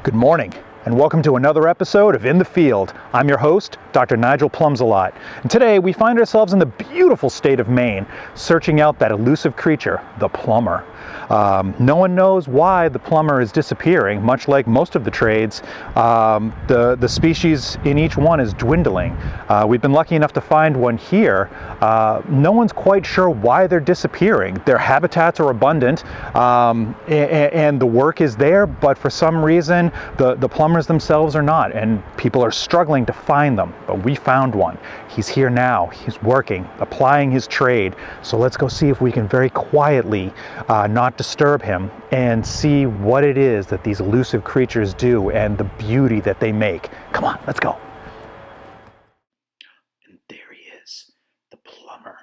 Good morning, and welcome to another episode of In the Field. I'm your host, Dr. Nigel Plumbsalot, and today we find ourselves in the beautiful state of Maine, searching out that elusive creature, the plumber. No one knows why the plumber is disappearing, much like most of the trades. The species in each one is dwindling. We've been lucky enough to find one here. No one's quite sure why they're disappearing. Their habitats are abundant, and the work is there, but for some reason, the plumbers themselves are not, and people are struggling to find them. But we found one. He's here now. He's working, applying his trade. So let's go see if we can very quietly not disturb him and see what it is that these elusive creatures do and the beauty that they make. Come on, let's go. And there he is, the plumber.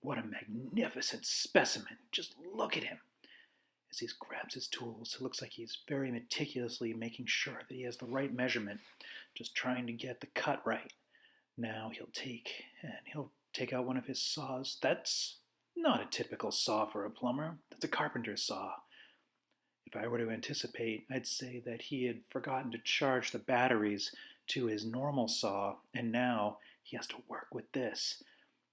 What a magnificent specimen. Just look at him. As he grabs his tools, it looks like he's very meticulously making sure that he has the right measurement, just trying to get the cut right. Now he'll take out one of his saws. That's not a typical saw for a plumber. That's a carpenter's saw. If I were to anticipate, I'd say that he had forgotten to charge the batteries to his normal saw, and now he has to work with this.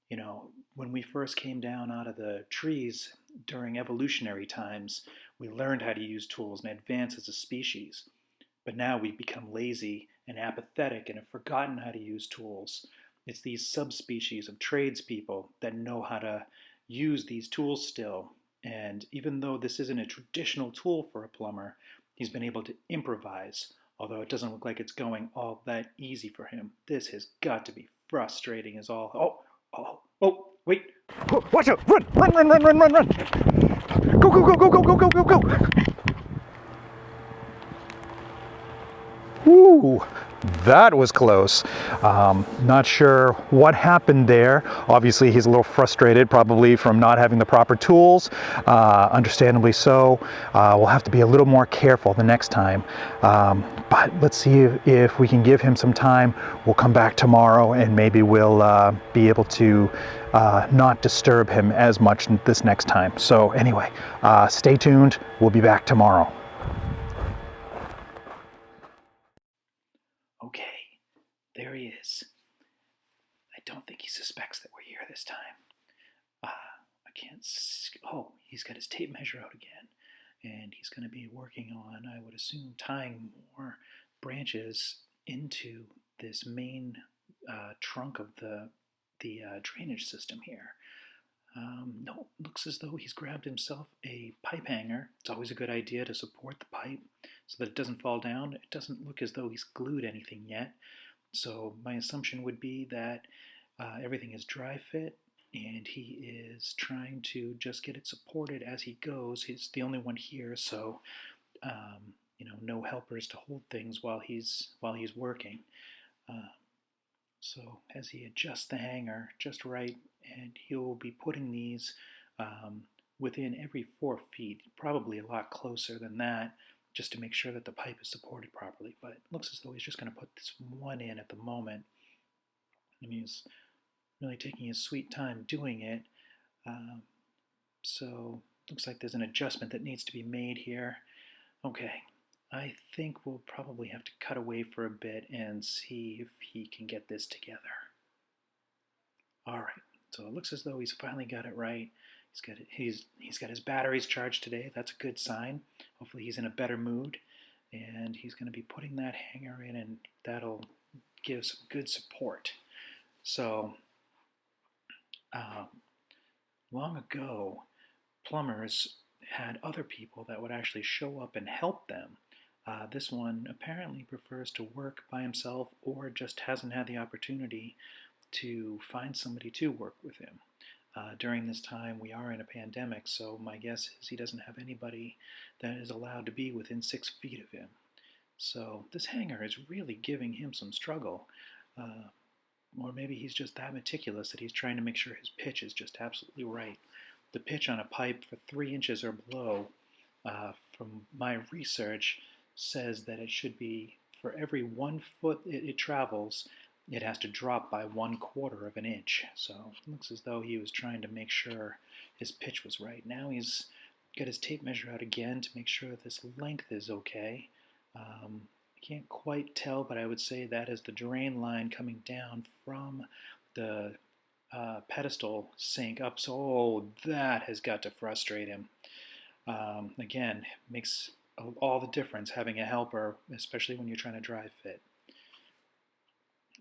You know, when we first came down out of the trees during evolutionary times, we learned how to use tools and advance as a species. But now we've become lazy and apathetic and have forgotten how to use tools. It's these subspecies of tradespeople that know how to use these tools still. And even though this isn't a traditional tool for a plumber, he's been able to improvise, although it doesn't look like it's going all that easy for him. This has got to be frustrating as all. Oh, wait. Watch out! Run! Go! Ooh, that was close. Not sure what happened there. Obviously, he's a little frustrated, probably from not having the proper tools. Understandably so. We'll have to be a little more careful the next time. But let's see if we can give him some time. We'll come back tomorrow, and maybe we'll be able to not disturb him as much this next time. So anyway, stay tuned. We'll be back tomorrow. Okay, there he is. I don't think he suspects that we're here this time. I can't see. Oh, he's got his tape measure out again. And he's going to be working on, I would assume, tying more branches into this main trunk of the drainage system here. No, looks as though he's grabbed himself a pipe hanger. It's always a good idea to support the pipe so that it doesn't fall down. It doesn't look as though he's glued anything yet. So my assumption would be that everything is dry fit, and he is trying to just get it supported as he goes. He's the only one here, so no helpers to hold things while he's working. So as he adjusts the hanger just right, and he'll be putting these within every 4 feet, probably a lot closer than that, just to make sure that the pipe is supported properly. But it looks as though he's just going to put this one in at the moment. And he's really taking his sweet time doing it. So looks like there's an adjustment that needs to be made here. Okay, I think we'll probably have to cut away for a bit and see if he can get this together. All right, so it looks as though he's finally got it right. He's got his batteries charged today. That's a good sign. Hopefully he's in a better mood, and he's going to be putting that hanger in, and that'll give some good support. So long ago, plumbers had other people that would actually show up and help them. This one apparently prefers to work by himself, or just hasn't had the opportunity to find somebody to work with him. During this time, we are in a pandemic, so my guess is he doesn't have anybody that is allowed to be within 6 feet of him. So this hanger is really giving him some struggle. Or maybe he's just that meticulous that he's trying to make sure his pitch is just absolutely right. The pitch on a pipe for 3 inches or below, from my research, says that it should be, for every 1 foot it travels, it has to drop by 1/4 of an inch. So it looks as though he was trying to make sure his pitch was right. Now he's got his tape measure out again to make sure this length is okay. You can't quite tell, but I would say that is the drain line coming down from the pedestal sink up. So that has got to frustrate him. Again, makes all the difference having a helper, especially when you're trying to dry fit.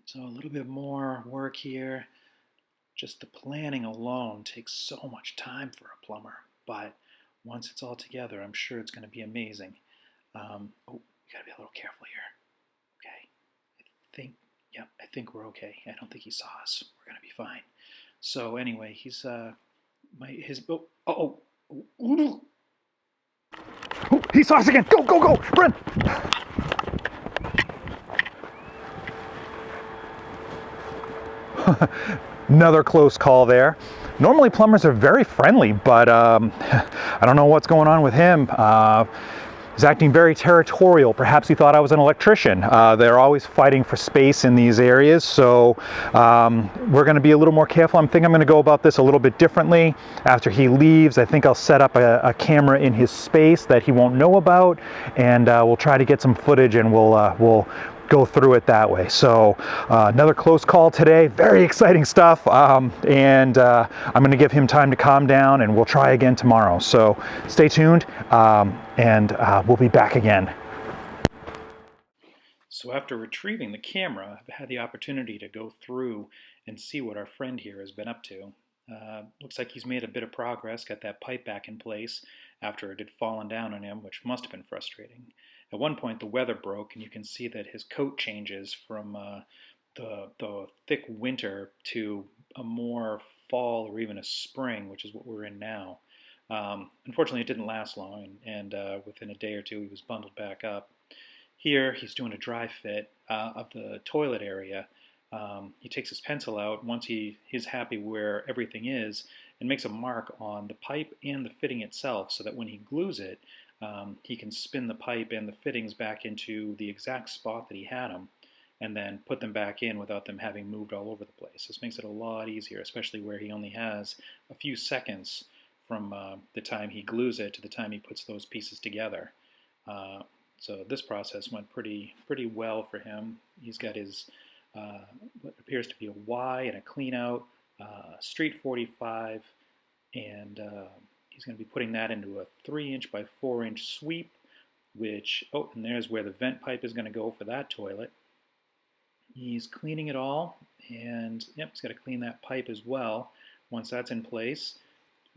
So a little bit more work here. Just the planning alone takes so much time for a plumber, but once it's all together, I'm sure it's going to be amazing. We got to be a little careful here. Okay, I think we're okay. I don't think he saw us. We're going to be fine. So anyway, he's He saw us again. Go, go, go, run. Another close call there. Normally plumbers are very friendly, but I don't know what's going on with him. He's acting very territorial. Perhaps he thought I was an electrician. They're always fighting for space in these areas, so we're going to be a little more careful. I'm going to go about this a little bit differently. After he leaves, I think I'll set up a camera in his space that he won't know about, and we'll try to get some footage, and we'll go through it that way. So another close call today. Very exciting stuff, and I'm going to give him time to calm down, and we'll try again tomorrow. So stay tuned, and we'll be back again. So after retrieving the camera, I've had the opportunity to go through and see what our friend here has been up to. Looks like he's made a bit of progress, got that pipe back in place after it had fallen down on him, which must have been frustrating. At one point, the weather broke, and you can see that his coat changes from the thick winter to a more fall or even a spring, which is what we're in now. Unfortunately, it didn't last long, and within a day or two, he was bundled back up. Here, he's doing a dry fit of the toilet area. He takes his pencil out once he's happy where everything is and makes a mark on the pipe and the fitting itself so that when he glues it, he can spin the pipe and the fittings back into the exact spot that he had them and then put them back in without them having moved all over the place. This makes it a lot easier, especially where he only has a few seconds from the time he glues it to the time he puts those pieces together. So this process went pretty well for him. He's got his what appears to be a Y and a clean out, street 45, and he's going to be putting that into a 3-inch by 4-inch sweep, which, and there's where the vent pipe is going to go for that toilet. He's cleaning it all, and yep, he's got to clean that pipe as well. Once that's in place,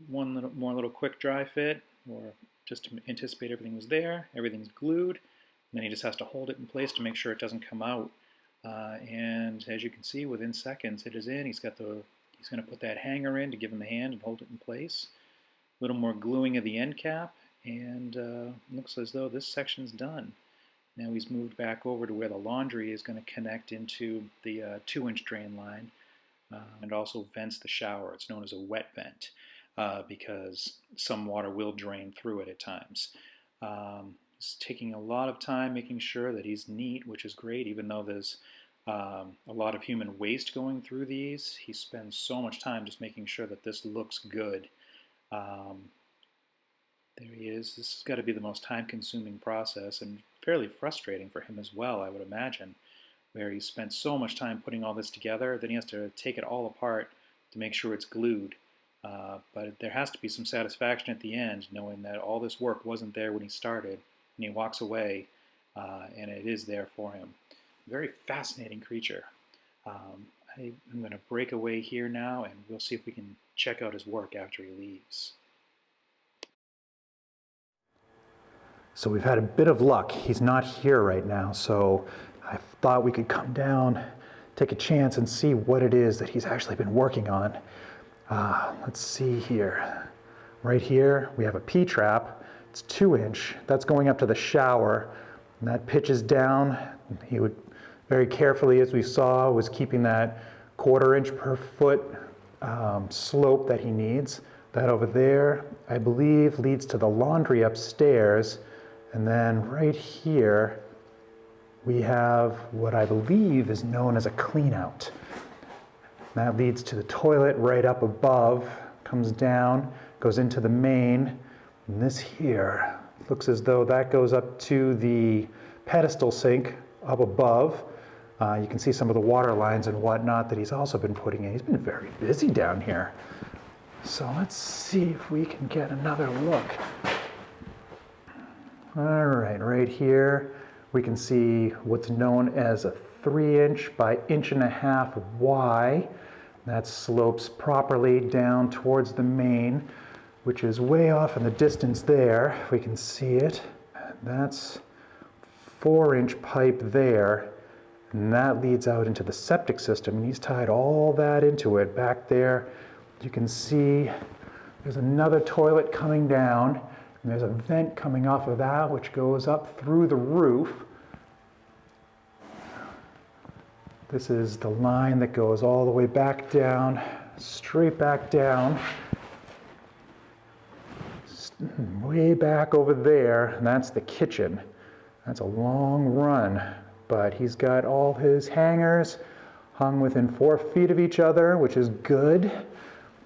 one little quick dry fit, or just to anticipate everything was there, everything's glued, and then he just has to hold it in place to make sure it doesn't come out. And as you can see, within seconds it is in. He's going to put that hanger in to give him a hand and hold it in place. A little more gluing of the end cap, and looks as though this section's done. Now he's moved back over to where the laundry is going to connect into the 2-inch drain line, and also vents the shower. It's known as a wet vent because some water will drain through it at times. He's taking a lot of time making sure that he's neat, which is great, even though there's a lot of human waste going through these. He spends so much time just making sure that this looks good. There he is. This has got to be the most time-consuming process and fairly frustrating for him as well, I would imagine, where he spent so much time putting all this together, then he has to take it all apart to make sure it's glued. But there has to be some satisfaction at the end, knowing that all this work wasn't there when he started, and he walks away, and it is there for him. Very fascinating creature. I'm going to break away here now, and we'll see if we can check out his work after he leaves. So we've had a bit of luck. He's not here right now, so I thought we could come down, take a chance, and see what it is that he's actually been working on. Let's see here. Right here, we have a P-trap. It's 2-inch. That's going up to the shower, and that pitches down. He would very carefully, as we saw, was keeping that 1/4 inch per foot slope that he needs. That over there, I believe, leads to the laundry upstairs. And then right here, we have what I believe is known as a clean out. That leads to the toilet right up above, comes down, goes into the main. And this here looks as though that goes up to the pedestal sink up above. You can see some of the water lines and whatnot that he's also been putting in. He's been very busy down here. So let's see if we can get another look. All right, right here we can see what's known as a 3" by 1.5" Y. That slopes properly down towards the main, which is way off in the distance there. If we can see it. That's 4" pipe there, and that leads out into the septic system, and he's tied all that into it. Back there, you can see there's another toilet coming down, and there's a vent coming off of that, which goes up through the roof. This is the line that goes all the way back down, straight back down, way back over there, and that's the kitchen. That's a long run, but he's got all his hangers hung within 4 feet of each other, which is good.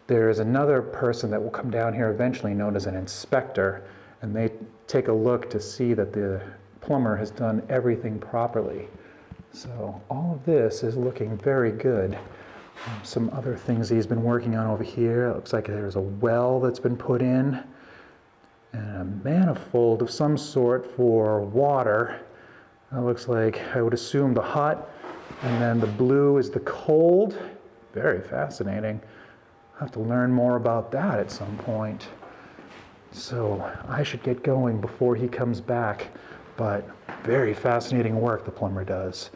There's another person that will come down here eventually known as an inspector, and they take a look to see that the plumber has done everything properly. So all of this is looking very good. Some other things he's been working on over here. It looks like there's a well that's been put in, and a manifold of some sort for water. That looks like, I would assume, the hot, and then the blue is the cold. Very fascinating. I'll have to learn more about that at some point. So I should get going before he comes back, but very fascinating work the plumber does.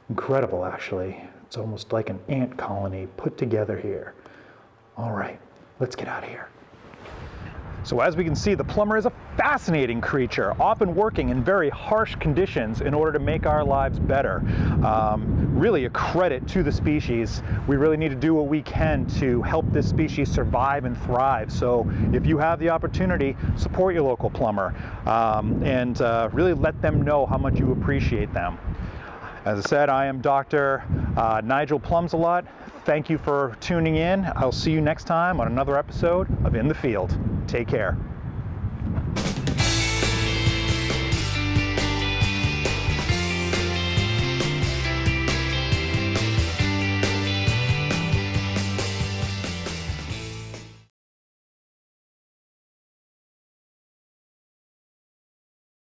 Incredible, actually. It's almost like an ant colony put together here. All right, let's get out of here. So as we can see, the plumber is a fascinating creature, often working in very harsh conditions in order to make our lives better. Really a credit to the species. We really need to do what we can to help this species survive and thrive. So if you have the opportunity, support your local plumber, and really let them know how much you appreciate them. As I said, I am Dr. Nigel Plumbsalot. Thank you for tuning in. I'll see you next time on another episode of In the Field. Take care.